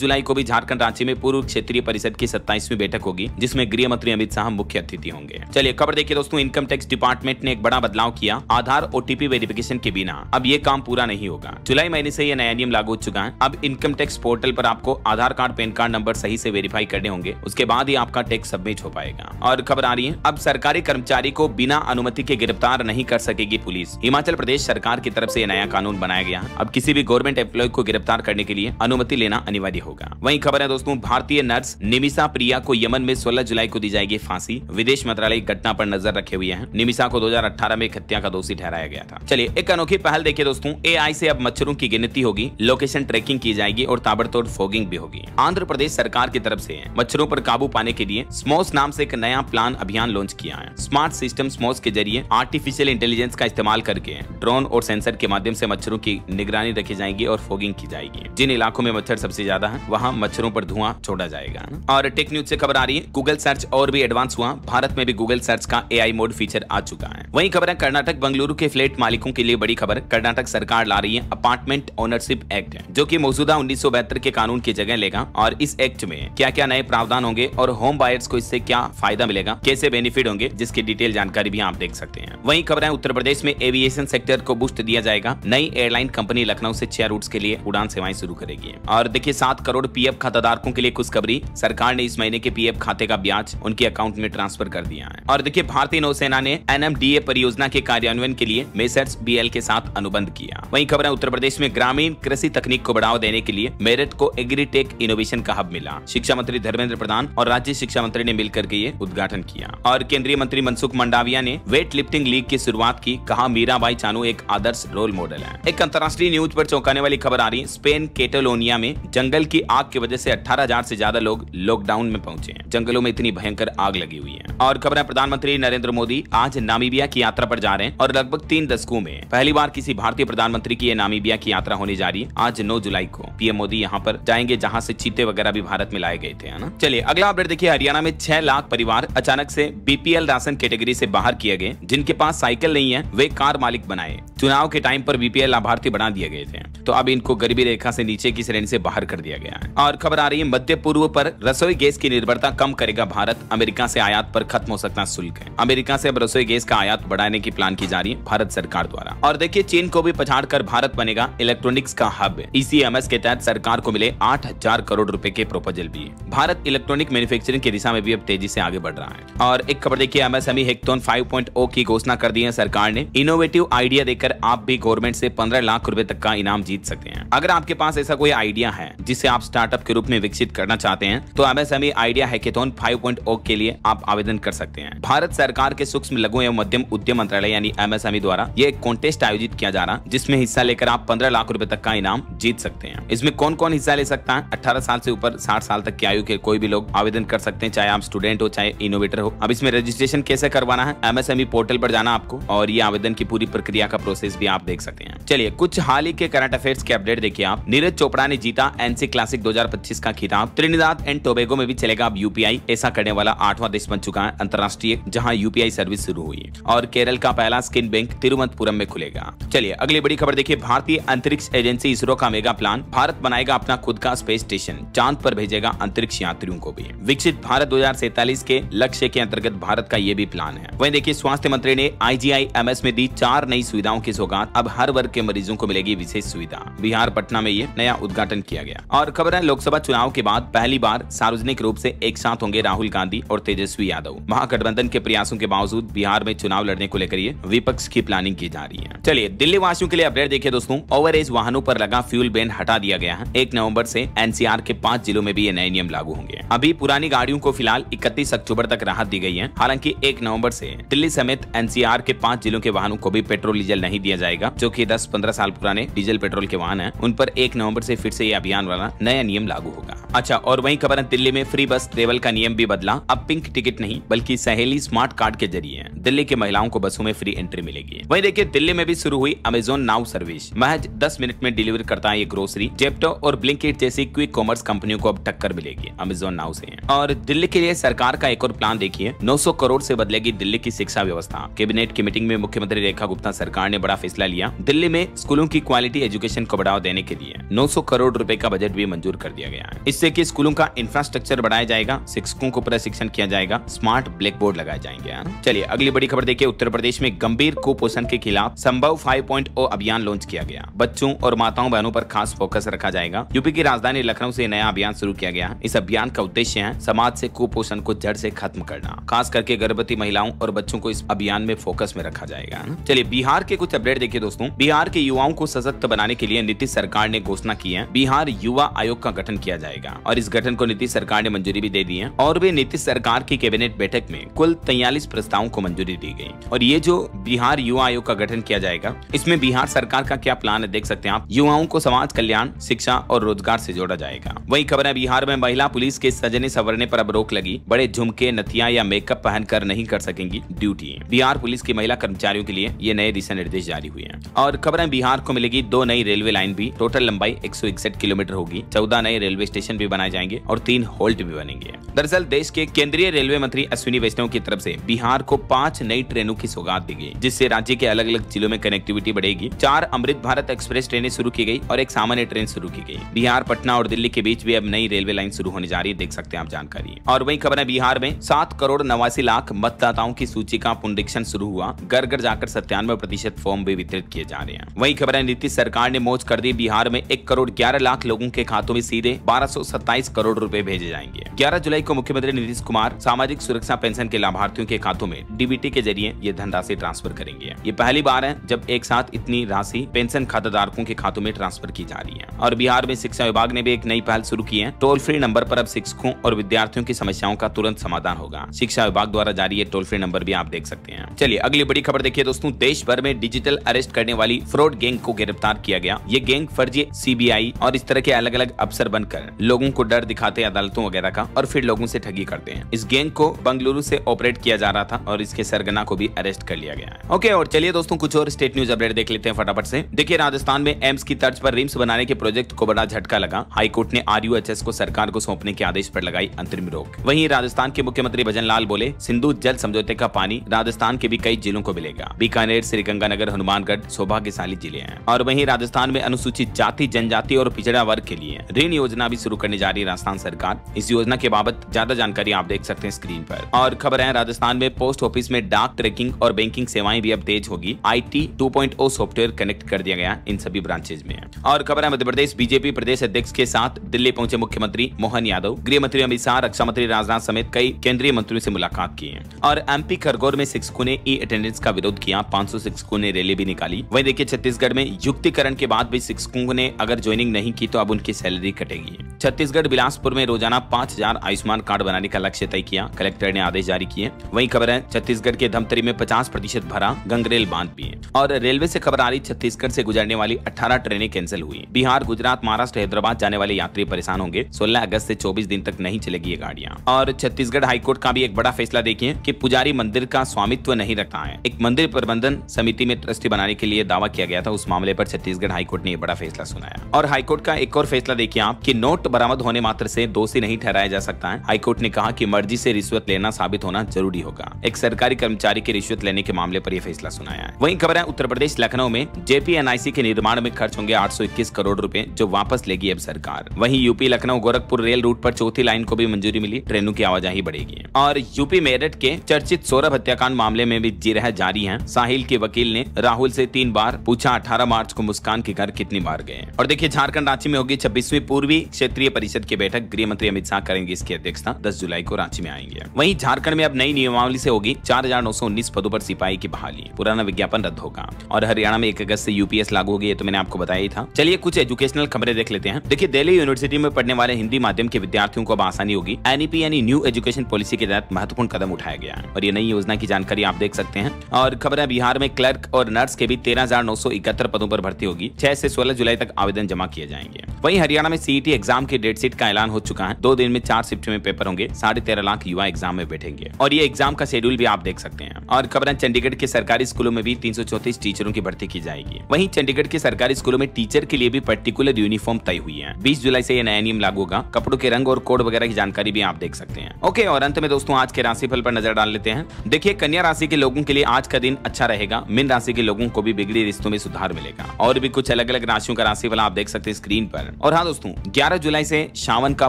जुलाई को भी झारखंड रांची में पूर्व क्षेत्रीय परिषद की 27वीं बैठक होगी, जिसमें गृह मंत्री अमित शाह मुख्य अतिथि होंगे। चलिए खबर देखिए दोस्तों, इनकम टैक्स डिपार्टमेंट ने एक बड़ा बदलाव किया। आधार OTP वेरिफिकेशन के बिना अब ये काम पूरा नहीं होगा। जुलाई महीने से यह नया नियम लागू हो चुका है। अब इनकम टैक्स पोर्टल पर आपको आधार कार्ड, पैन कार्ड नंबर सही से वेरीफाई करने होंगे, उसके बाद ही आपका टैक्स सबमिट हो पाएगा। और खबर आ रही है अब सरकारी कर्मचारी को बिना अनुमति के गिरफ्तार नहीं कर सकेगी पुलिस। हिमाचल प्रदेश सरकार की तरफ से नया कानून बनाया गया। अब किसी भी गवर्नमेंट एम्प्लॉय को गिरफ्तार करने के लिए अनुमति लेना अनिवार्य होगा। वहीं खबर है दोस्तों, भारतीय नर्स निमिषा प्रिया को यमन में 16 जुलाई को दी जाएगी फांसी। विदेश मंत्रालय घटना पर नजर रखे हुए हैं। निमिषा को 2018 में हत्या का दोषी ठहराया गया था। चलिए एक अनोखी पहल देखिए दोस्तों, AI से अब मच्छरों की गिनती होगी, लोकेशन ट्रैकिंग की जाएगी और ताबड़तोड़ फॉगिंग भी होगी। आंध्र प्रदेश सरकार की तरफ से मच्छरों पर काबू पाने के लिए स्मॉस नाम से एक नया प्लान अभियान लॉन्च किया है। स्मार्ट सिस्टम स्मॉस के जरिए आर्टिफिशियल इंटेलिजेंस का इस्तेमाल करके ड्रोन और सेंसर के माध्यम से मच्छरों की निगरानी रखी जाएगी और फॉगिंग की जाएगी। जिन इलाकों में मच्छर सबसे ज्यादा है वहां मच्छरों पर धुआं छोड़ा जाएगा। और टेक न्यूज से खबर आ रही है, गूगल सर्च और भी एडवांस हुआ। भारत में भी गूगल सर्च का AI मोड फीचर आ चुका है। वहीं खबर है कर्नाटक बंगलुरु के फ्लैट मालिकों के लिए बड़ी खबर। कर्नाटक सरकार ला रही है अपार्टमेंट ओनरशिप एक्ट, जो कि मौजूदा 1972 के कानून की जगह लेगा। और इस एक्ट में क्या क्या नए प्रावधान होंगे और होम बायर्स को इससे क्या फायदा मिलेगा, कैसे बेनिफिट होंगे, जिसकी डिटेल जानकारी भी आप देख सकते हैं। वहीं खबर है उत्तर प्रदेश में एविएशन सेक्टर को बूस्ट दिया जाएगा। नई एयरलाइन कंपनी लखनऊ से 6 रूट्स के लिए उड़ान सेवाएं शुरू करेगी। और देखिए 7 करोड़ PF खाताधारकों लाखों के लिए खुशखबरी, सरकार ने इस महीने के पीएफ खाते का ब्याज उनके अकाउंट में ट्रांसफर कर दिया है। और देखिए, भारतीय नौसेना ने एनएमडीए परियोजना के कार्यान्वयन के लिए मेसर्स बीएल के साथ अनुबंध किया। वहीं खबर है उत्तर प्रदेश में ग्रामीण कृषि तकनीक को बढ़ावा देने के लिए मेरठ को एग्रीटेक इनोवेशन का हब मिला। शिक्षा मंत्री धर्मेंद्र प्रधान और राज्य शिक्षा मंत्री ने मिलकर के ये उद्घाटन किया। और केंद्रीय मंत्री मनसुख मंडाविया ने वेट लिफ्टिंग लीग की शुरुआत की, कहा मीराबाई चानू एक आदर्श रोल मॉडल है। एक अंतर्राष्ट्रीय न्यूज पर चौंकाने वाली खबर आ रही है, स्पेन कैटालोनिया में जंगल की आग की वजह से 18,000 से ज्यादा लोग लॉकडाउन में पहुंचे हैं। जंगलों में इतनी भयंकर आग लगी हुई है। और खबर है प्रधानमंत्री नरेंद्र मोदी आज नामीबिया की यात्रा पर जा रहे हैं और लगभग 3 दशकों में पहली बार किसी भारतीय प्रधानमंत्री की नामीबिया की यात्रा होने जा रही है। आज 9 जुलाई को पीएम मोदी यहाँ पर जाएंगे, जहाँ से चीते वगैरह भी भारत में लाए गए थे, है ना। चलिए अगला अपडेट देखिए, हरियाणा में 6 लाख परिवार अचानक से बीपीएल राशन कैटेगरी से बाहर किए गए। जिनके पास साइकिल नहीं है वे कार मालिक बनाए। चुनाव के टाइम पर बीपीएल लाभार्थी बना दिए गए थे, तो अब इनको गरीबी रेखा से नीचे की श्रेणी से बाहर कर दिया गया है। और खबर आ रही है, मध्य पूर्व पर रसोई गैस की निर्भरता कम करेगा भारत, अमेरिका से आयात पर खत्म हो सकता शुल्क है। अमेरिका से अब रसोई गैस का आयात बढ़ाने की प्लान की जा रही है भारत सरकार द्वारा। और देखिए, चीन को भी पछाड़कर भारत बनेगा इलेक्ट्रॉनिक्स का हब। ECMS के तहत सरकार को मिले 8,000 करोड़ रुपए के प्रपोजल भी। भारत इलेक्ट्रॉनिक मैन्युफैक्चरिंग की दिशा में भी अब तेजी से आगे बढ़ रहा है। और एक खबर देखिए, MSME हैकेथॉन 5.0 की घोषणा कर दी है सरकार ने। इनोवेटिव आइडिया देकर आप भी गवर्नमेंट से 15 लाख रुपए तक का इनाम जीत सकते हैं। अगर आपके पास ऐसा कोई आइडिया है जिसे आप स्टार्टअप के रूप में विकसित करना चाहते हैं, तो MSME आइडिया हैकेथॉन 5.0 के लिए आप आवेदन कर सकते हैं। भारत सरकार के सूक्ष्म लघु एवं मध्यम उद्यम मंत्रालय यानी MSME द्वारा ये एक कॉन्टेस्ट आयोजित किया जा रहा, जिसमें हिस्सा लेकर आप 15 लाख रुपए तक का इनाम जीत सकते हैं। इसमें कौन कौन हिस्सा ले सकता है? 18 साल से ऊपर 60 साल तक की आयु के कोई भी लोग आवेदन कर सकते हैं, चाहे आप स्टूडेंट हो चाहे इनोवेटर हो। अब इसमें रजिस्ट्रेशन कैसे करवाना है? MSME पोर्टल पर जाना आपको और ये आवेदन की पूरी प्रक्रिया का प्रोसेस भी आप देख सकते हैं। चलिए कुछ हाल ही के करंट अफेयर्स के अपडेट देखिए आप। नीरज चोपड़ा ने जीता एनसी क्लासिक 2025 का खिताब। त्रिनिदाद एंड टोबैगो में भी चलेगा अब UPI। ऐसा करने वाला 8वां देश बन चुका है अंतर्राष्ट्रीय जहां UPI सर्विस शुरू हुई। और केरल का पहला स्किन बैंक तिरुवनंतपुरम में खुलेगा। चलिए अगली बड़ी खबर देखिए, भारतीय अंतरिक्ष एजेंसी इसरो का मेगा प्लान। भारत बनाएगा अपना खुद का स्पेस स्टेशन, चांद पर भेजेगा अंतरिक्ष यात्रियों को भी। विकसित भारत 2047 के लक्ष्य के अंतर्गत भारत का ये भी प्लान है। वहीं देखिए, स्वास्थ्य मंत्री ने IGI-MS में दी 4 नई सुविधाओं की सौगात। अब हर वर्ग के मरीजों को मिलेगी विशेष सुविधा। बिहार पटना में ये नया उद्घाटन किया गया। और खबर है, लोकसभा चुनाव के बाद पहली बार सार्वजनिक रूप से एक साथ होंगे राहुल गांधी और तेजस्वी यादव। महागठबंधन के प्रयासों के बावजूद बिहार में चुनाव लड़ने को लेकर ये विपक्ष की प्लानिंग की जा रही है। चलिए दिल्ली वासियों के लिए अपडेट देखिए दोस्तों, ओवर एज वाहनों पर लगा फ्यूल बैन हटा दिया गया है। 1 नवंबर से NCR के 5 जिलों में भी ये नए नियम लागू होंगे। अभी पुरानी गाड़ियों को फिलहाल 31 अक्टूबर तक राहत दी गई है। हालांकि 1 नवंबर से दिल्ली समेत NCR के 5 जिलों के वाहनों को भी पेट्रोल डीजल नहीं दिया जाएगा। जो कि 10-15 साल पुराने डीजल पेट्रोल के वाहन हैं, उन पर 1 नवंबर से फिर से ये अभियान वाला नया नियम लागू होगा। अच्छा, और वहीं खबर है, दिल्ली में फ्री बस ट्रेवल का नियम भी बदला। अब पिंक टिकट नहीं बल्कि सहेली स्मार्ट कार्ड के जरिए दिल्ली के महिलाओं को बसों में फ्री एंट्री मिलेगी। वहीं देखिए, दिल्ली में भी शुरू हुई Amazon नाउ सर्विस। महज 10 मिनट में डिलीवर करता है ये ग्रोसरी। जेप्टो और ब्लिंकिट जैसी क्विक कॉमर्स कंपनियों को अब टक्कर मिलेगी Amazon नाउ से। और दिल्ली के लिए सरकार का एक और प्लान देखिए, 900 करोड़ से बदलेगी दिल्ली की शिक्षा व्यवस्था। कैबिनेट की मीटिंग में मुख्यमंत्री रेखा गुप्ता सरकार ने बड़ा फैसला लिया। दिल्ली में स्कूलों की क्वालिटी एजुकेशन को बढ़ावा देने के लिए 900 करोड़ रुपए का बजट भी मंजूर कर दिया गया है। इससे कि स्कूलों का इंफ्रास्ट्रक्चर बढ़ाया जाएगा, शिक्षकों को प्रशिक्षण किया जाएगा, स्मार्ट ब्लैक बोर्ड लगाए जाएंगे। चलिए अगली बड़ी खबर देखिए, उत्तर प्रदेश में गंभीर कुपोषण के खिलाफ संभव 5.0 अभियान लॉन्च किया गया। बच्चों और माताओं बहनों पर खास फोकस रखा जाएगा। यूपी की राजधानी लखनऊ से नया अभियान शुरू किया गया। इस अभियान का उद्देश्य है समाज से कुपोषण को जड़ से खत्म करना। खास करके गर्भवती महिलाओं और बच्चों को इस अभियान में फोकस में रखा जाएगा। चलिए बिहार के कुछ अपडेट देखिए दोस्तों। बिहार के युवाओं को सशक्त बनाने के लिए नीतीश सरकार ने घोषणा की है, बिहार युवा आयोग का गठन किया जाएगा। और इस गठन को नीतीश सरकार ने मंजूरी भी दे दी है। और भी नीतीश सरकार की कैबिनेट बैठक में कुल 43 प्रस्तावों को मंजूरी दी गई। और ये जो बिहार युवा आयोग का गठन किया जाएगा, इसमें बिहार सरकार का क्या प्लान है देख सकते हैं आप। युवाओं को समाज कल्याण, शिक्षा और रोजगार से जोड़ा जाएगा। वही खबर है, बिहार में महिला पुलिस के सजने संवरने पर अब रोक लगी। बड़े झुमके, नथिया या मेकअप पहनकर नहीं कर सकेंगी ड्यूटी। बिहार पुलिस की महिला कर्मचारियों के लिए ये नए दिशा निर्देश जारी हुए हैं। और खबर है, बिहार को मिलेगी 2 नई रेलवे लाइन भी। टोटल लंबाई 161 किलोमीटर होगी। 14 नए रेलवे स्टेशन भी बनाए जाएंगे और 3 होल्ट भी बनेंगे। दरअसल देश के केंद्रीय रेलवे मंत्री अश्विनी वैष्णव की तरफ से बिहार को 5 नई ट्रेनों की सौगात दी गई, जिससे राज्य के अलग अलग जिलों में कनेक्टिविटी बढ़ेगी। 4 अमृत भारत एक्सप्रेस ट्रेनें शुरू की गई और एक सामान्य ट्रेन शुरू की गई। बिहार, पटना और दिल्ली के बीच भी अब नई रेलवे लाइन शुरू होने जा रही है, देख सकते हैं आप जानकारी। और वही खबर है, बिहार में 7 करोड़ 89 लाख मतदाताओं की सूची का पुनरीक्षण शुरू हुआ। घर घर जाकर 97% फॉर्म भी वितरित किए जा रहे हैं। वही खबर है, नीतीश सरकार ने मौज कर दी। बिहार में 1 करोड़ 11 लाख लोगों के खातों में सीधे 1227 करोड़ रुपए भेजे जाएंगे। 11 जुलाई को मुख्यमंत्री नीतीश कुमार सामाजिक सुरक्षा पेंशन के लाभार्थियों के खातों में डीबीटी के जरिए ये धनराशि ट्रांसफर करेंगे। ये पहली बार है जब एक साथ इतनी राशि पेंशन खाताधारकों के खातों में ट्रांसफर की जा रही है। और बिहार में शिक्षा विभाग ने भी एक नई पहल शुरू की है। टोल फ्री नंबर पर अब शिक्षकों और विद्यार्थियों की समस्याओं का तुरंत समाधान होगा। शिक्षा विभाग द्वारा जारी ये टोल फ्री नंबर भी आप देख सकते हैं। चलिए अगली बड़ी खबर देखिए दोस्तों, देश भर में डिजिटल अरेस्ट करने वाली फ्रॉड गैंग को गिरफ्तार किया गया। ये गैंग फर्जी सीबीआई और इस तरह के अलग अलग अफसर बनकर लोगों को डर दिखाते अदालतों वगैरह का और फिर लोगों से ठगी करते हैं। इस गैंग को बंगलुरु से ऑपरेट किया जा रहा था और इसके सरगना को भी अरेस्ट कर लिया गया है। ओके, और चलिए दोस्तों कुछ और स्टेट न्यूज अपडेट देख लेते हैं फटाफट से। देखिए राजस्थान में एम्स की तर्ज पर रिम्स बनाने के प्रोजेक्ट को बड़ा झटका लगा। हाईकोर्ट ने RUHS को सरकार को सौंपने के आदेश पर लगाई अंतरिम रोक। वहीं राजस्थान के मुख्यमंत्री भजन लाल बोले सिंधु जल समझौते का पानी राजस्थान के भी कई जिलों को मिलेगा। बीकानेर, श्रीगंगानगर, हनुमानगढ़ सौभाग्यशाली जिले हैं। और वहीं राजस्थान में अनुसूचित जाति, जनजाति और पिछड़ा वर्ग के लिए ऋण योजना भी शुरू करने जा रही है राजस्थान सरकार। इस योजना के बाबत ज्यादा जानकारी आप देख सकते हैं स्क्रीन पर। और खबर है राजस्थान में पोस्ट ऑफिस में डाक ट्रैकिंग और बैंकिंग सेवाएं भी अब तेज होगी। IT 2.0 सॉफ्टवेयर कनेक्ट कर दिया गया इन सभी ब्रांचेज में। और खबर है मध्य प्रदेश बीजेपी प्रदेश अध्यक्ष के साथ दिल्ली पहुंचे मुख्यमंत्री मोहन यादव। गृह मंत्री अमित शाह, रक्षा मंत्री राजनाथ समेत कई केंद्रीय मंत्रियों से मुलाकात की है। और MP खरगोन में शिक्षकों ने ई-अटेंडेंस का विरोध किया। 500 शिक्षकों ने रैली भी निकाली। वहीं देखिए छत्तीसगढ़ में युक्तिकरण के बाद भी शिक्षकों ने अगर ज्वाइनिंग नहीं की तो अब उनकी सैलरी कटेगी। छत्तीसगढ़ बिलासपुर में रोजाना 5000 आयुष्मान कार्ड बनाने का लक्ष्य तय किया। कलेक्टर ने आदेश जारी किए। वहीं खबर है छत्तीसगढ़ के धमतरी में 50% भरा गंगरेल बांध भी है। और रेलवे से खबर आ रही छत्तीसगढ़ से गुजरने वाली 18 ट्रेनें कैंसिल हुई। बिहार, गुजरात, महाराष्ट्र, हैदराबाद जाने वाले यात्री परेशान होंगे। 16 अगस्त से 24 दिन तक नहीं चलेगी ये गाड़ियां। और छत्तीसगढ़ हाईकोर्ट का भी एक बड़ा फैसला देखिए कि पुजारी मंदिर का स्वामित्व नहीं रखता है। एक मंदिर प्रबंधन समिति में ट्रस्टी बनाने के लिए दावा किया गया था। उस मामले पर छत्तीसगढ़ हाईकोर्ट ने यह बड़ा फैसला सुनाया। और हाईकोर्ट का एक और फैसला देखिए आप कि नोट बरामद होने मात्र से दोषी नहीं ठहराया जा सकता है। हाईकोर्ट ने कहा कि मर्जी से रिश्वत लेना साबित होना जरूरी होगा। एक सरकारी कर्मचारी की रिश्वत लेने के मामले पर यह फैसला सुनाया है। वहीं खबर है उत्तर प्रदेश लखनऊ में JPNIC के निर्माण में खर्च होंगे 821 करोड़ रुपए, जो वापस लेगी अब सरकार। वहीं UP Lucknow Gorakhpur rail route पर चौथी लाइन को भी मंजूरी मिली। ट्रेनों की आवाजाही बढ़ेगी। और यूपी मेरठ के चर्चित सौरभ हत्याकांड मामले में भी जिरह जारी है। साहिल के वकील ने राहुल से 3 बार पूछा 18 मार्च को मुस्कान के घर कितनी बार गए। और देखिए झारखंड रांची में होगी 26वीं पूर्वी क्षेत्रीय परिषद की बैठक। गृह मंत्री अमित शाह करेंगे इसकी अध्यक्षता। 10 जुलाई को रांची में आएंगे। वहीं झारखंड में अब नई नियमावली से होगी 4919 पदों पर सिपाही की बहाली। पुराना विज्ञापन रद्द होगा। और हरियाणा में 1 अगस्त से UPS लागू होगी, ये तो मैंने आपको बताया ही था। चलिए कुछ एजुकेशनल खबरें देख लेते हैं। देखिए दिल्ली यूनिवर्सिटी में पढ़ने वाले हिंदी माध्यम के विद्यार्थियों को अब आसानी होगी। NEP यानी न्यू एजुकेशन पॉलिसी के तहत महत्वपूर्ण कदम उठाया गया है और ये नई योजना की जानकारी आप देख सकते हैं। और खबर है बिहार में क्लर्क और नर्स के भी 13,971 पदों पर भर्ती होगी। 6 से 16 जुलाई तक आवेदन जमा किए जाएंगे। वहीं हरियाणा में CET एग्जाम की डेट शीट का ऐलान हो चुका है। 2 दिन में 4 शिफ्ट में पेपर होंगे। 13.5 लाख युवा एग्जाम में बैठेंगे और ये एग्जाम का शेड्यूल भी आप देख सकते हैं। और खबर है चंडीगढ़ के सरकारी स्कूलों में भी 334 टीचरों की भर्ती की जाएगी। वहीं चंडीगढ़ के सरकारी स्कूलों में टीचर के लिए भी पर्टिकुलर यूनिफॉर्म तय हुई है। 20 जुलाई से यह नया नियम लागू होगा। कपड़ों के रंग और कोड वगैरह की जानकारी भी आप देख सकते हैं। ओके, और अंत में दोस्तों आज के राशिफल पर नजर डाल लेते हैं। देखिए कन्या राशि के लोगों के लिए आज का दिन अच्छा रहेगा। मीन राशि के लोगों को भी बिगड़ी रिश्तों में सुधार मिलेगा। और भी कुछ अलग अलग राशियों का राशिफल आप देख सकते हैं स्क्रीन पर। और हाँ दोस्तों 11 जुलाई से सावन का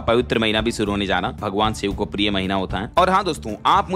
पवित्र महीना भी शुरू होने जा रहा। भगवान शिव को प्रिय महीना होता है। और हाँ दोस्तों आप